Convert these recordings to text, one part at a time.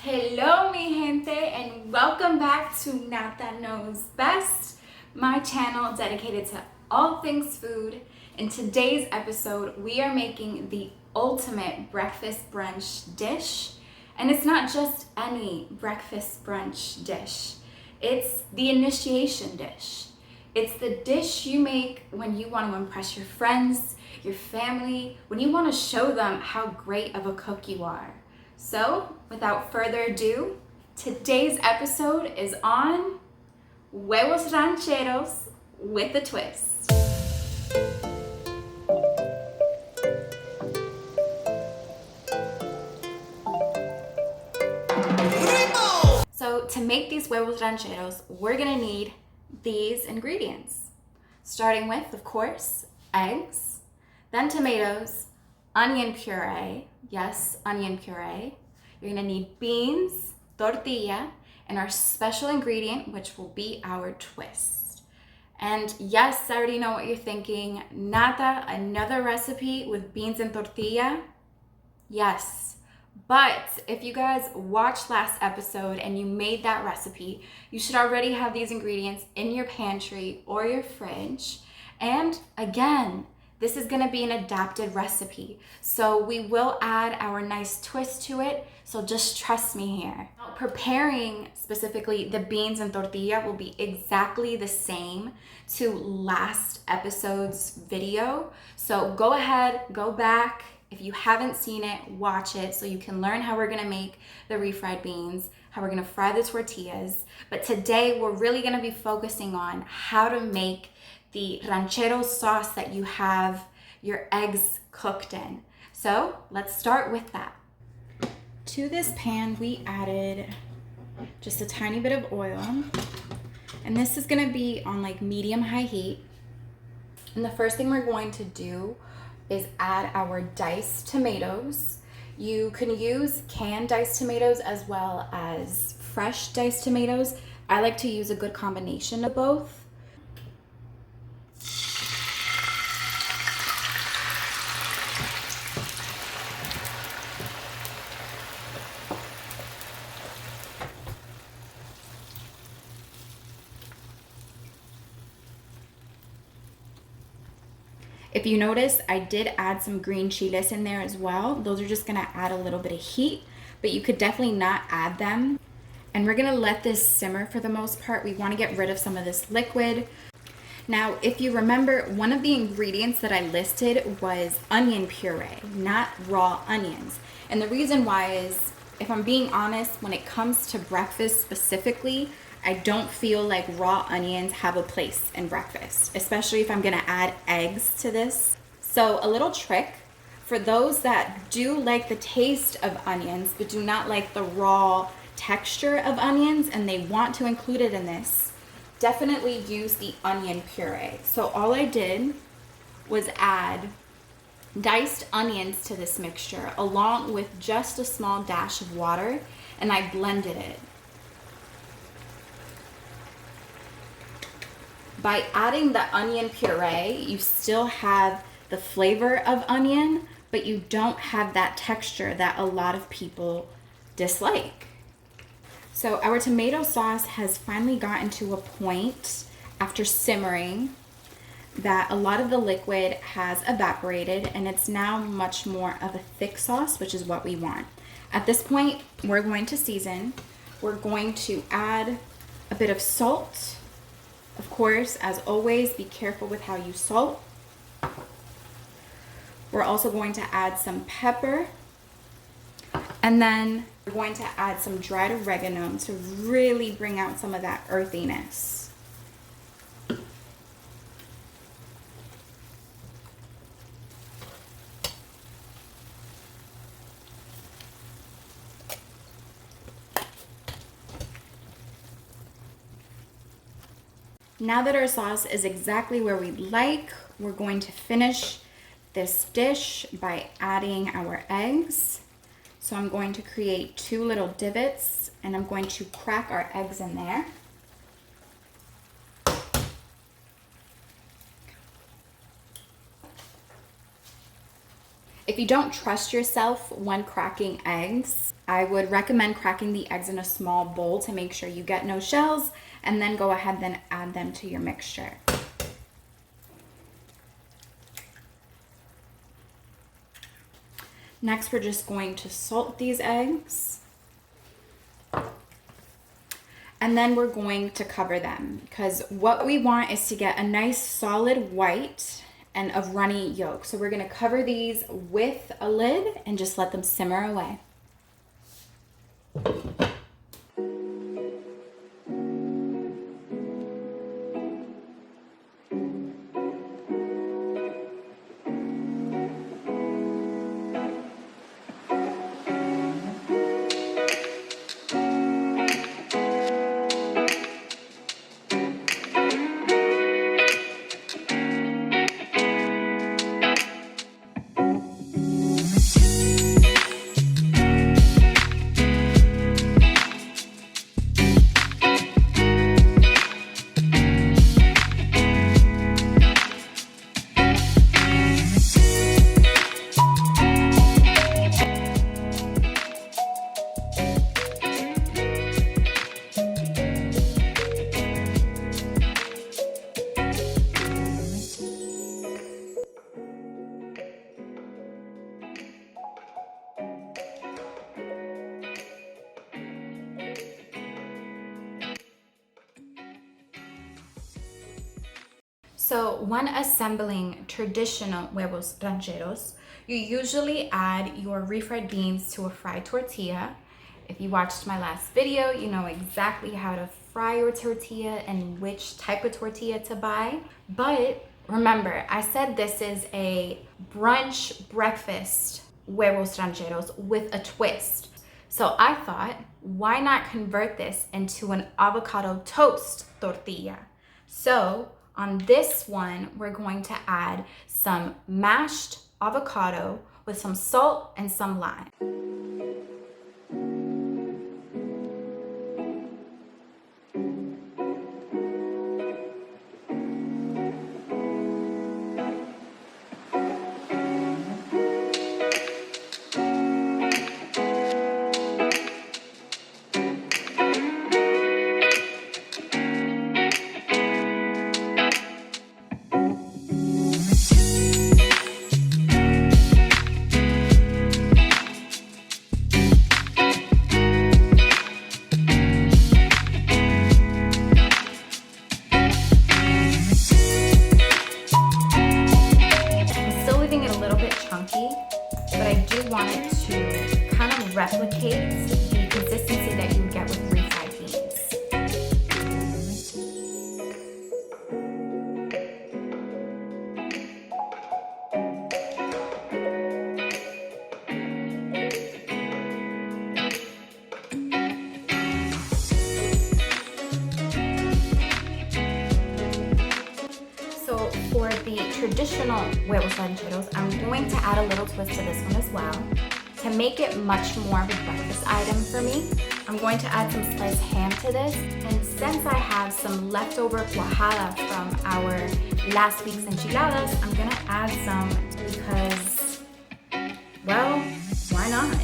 Hello mi gente and welcome back to Nata Knows Best, my channel dedicated to all things food. In today's episode, we are making the ultimate breakfast brunch dish. And it's not just any breakfast brunch dish, it's the initiation dish. It's the dish you make when you want to impress your friends, your family, when you want to show them how great of a cook you are. So, without further ado, today's episode is on Huevos Rancheros with a twist. So, to make these Huevos Rancheros, we're gonna need these ingredients. Starting with, of course, eggs, then tomatoes, onion puree, yes, onion puree. You're gonna need beans, tortilla, and our special ingredient, which will be our twist. And yes, I already know what you're thinking. Nata, another recipe with beans and tortilla? Yes. But if you guys watched last episode and you made that recipe, you should already have these ingredients in your pantry or your fridge. And again, this is gonna be an adapted recipe. So we will add our nice twist to it. So just trust me here. Now, preparing specifically the beans and tortilla will be exactly the same to last episode's video. So go ahead, go back. If you haven't seen it, watch it so you can learn how we're gonna make the refried beans, how we're gonna fry the tortillas. But today we're really gonna be focusing on how to make the ranchero sauce that you have your eggs cooked in. So let's start with that. To this pan, we added just a tiny bit of oil. And this is gonna be on like medium-high heat. And the first thing we're going to do is add our diced tomatoes. You can use canned diced tomatoes as well as fresh diced tomatoes. I like to use a good combination of both. If you notice, I did add some green chiles in there as well. Those are just gonna add a little bit of heat, but you could definitely not add them. And we're gonna let this simmer for the most part. We wanna get rid of some of this liquid. Now, if you remember, one of the ingredients that I listed was onion puree, not raw onions. And the reason why is, if I'm being honest, when it comes to breakfast specifically, I don't feel like raw onions have a place in breakfast, especially if I'm gonna add eggs to this. So a little trick for those that do like the taste of onions, but do not like the raw texture of onions and they want to include it in this, definitely use the onion puree. So all I did was add diced onions to this mixture along with just a small dash of water, and I blended it. By adding the onion puree, you still have the flavor of onion, but you don't have that texture that a lot of people dislike. So our tomato sauce has finally gotten to a point after simmering that a lot of the liquid has evaporated and it's now much more of a thick sauce, which is what we want. At this point, we're going to season. We're going to add a bit of salt. Of course, as always, be careful with how you salt. We're also going to add some pepper. And then we're going to add some dried oregano to really bring out some of that earthiness. Now that our sauce is exactly where we'd like, we're going to finish this dish by adding our eggs. So I'm going to create 2 little divots and I'm going to crack our eggs in there. It If you don't trust yourself when cracking eggs, I would recommend cracking the eggs in a small bowl to make sure you get no shells, and then go ahead and add them to your mixture. Next, we're just going to salt these eggs. And then we're going to cover them, because what we want is to get a nice solid white and a runny yolk. So we're gonna cover these with a lid and just let them simmer away. So when assembling traditional huevos rancheros, you usually add your refried beans to a fried tortilla. If you watched my last video, you know exactly how to fry your tortilla and which type of tortilla to buy. But remember, I said this is a brunch breakfast huevos rancheros with a twist. So I thought, why not convert this into an avocado toast tortilla? So on this one, we're going to add some mashed avocado with some salt and some lime. Replicate the consistency that you would get with refried beans. So for the traditional huevos rancheros, I'm going to add a little twist to this one as well. To make it much more of a breakfast item for me, I'm going to add some sliced ham to this. And since I have some leftover cuajada from our last week's enchiladas, I'm gonna add some because, well, why not?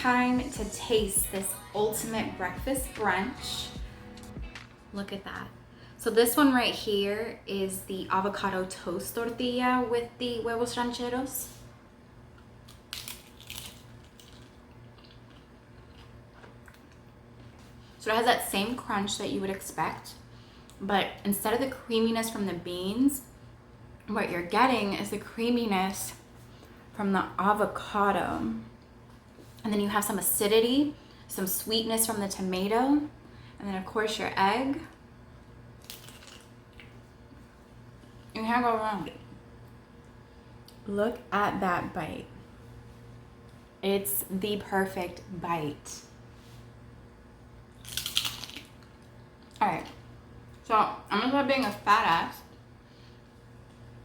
time to taste this ultimate breakfast brunch. Look at that. So this one right here is the avocado toast tortilla with the Huevos Rancheros. So it has that same crunch that you would expect, but instead of the creaminess from the beans, what you're getting is the creaminess from the avocado. And then you have some acidity, some sweetness from the tomato, and then of course your egg. You can't go wrong. Look at that bite. It's the perfect bite. Alright, so I'm gonna stop being a fat ass.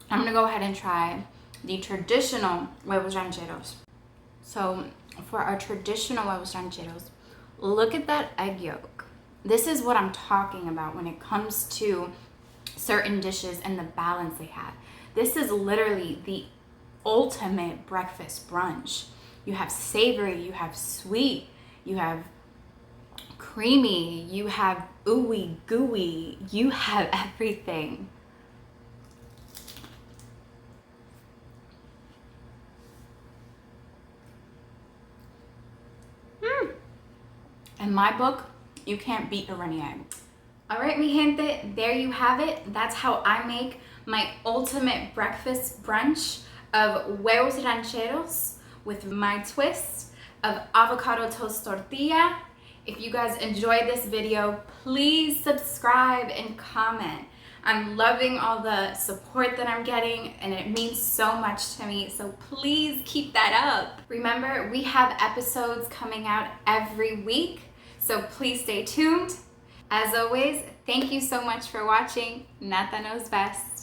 I'm gonna go ahead and try the traditional Huevos Rancheros. So for our traditional Huevos Rancheros, look at that egg yolk. This is what I'm talking about when it comes to certain dishes and the balance they have. This is literally the ultimate breakfast brunch. You have savory, you have sweet, you have creamy, you have ooey gooey, you have everything. In my book, you can't beat a runny egg. All right, mi gente, there you have it. That's how I make my ultimate breakfast brunch of Huevos Rancheros with my twist of avocado toast tortilla. If you guys enjoyed this video, please subscribe and comment. I'm loving all the support that I'm getting and it means so much to me, so please keep that up. Remember, we have episodes coming out every week, so please stay tuned. As always, thank you so much for watching. Nata knows best.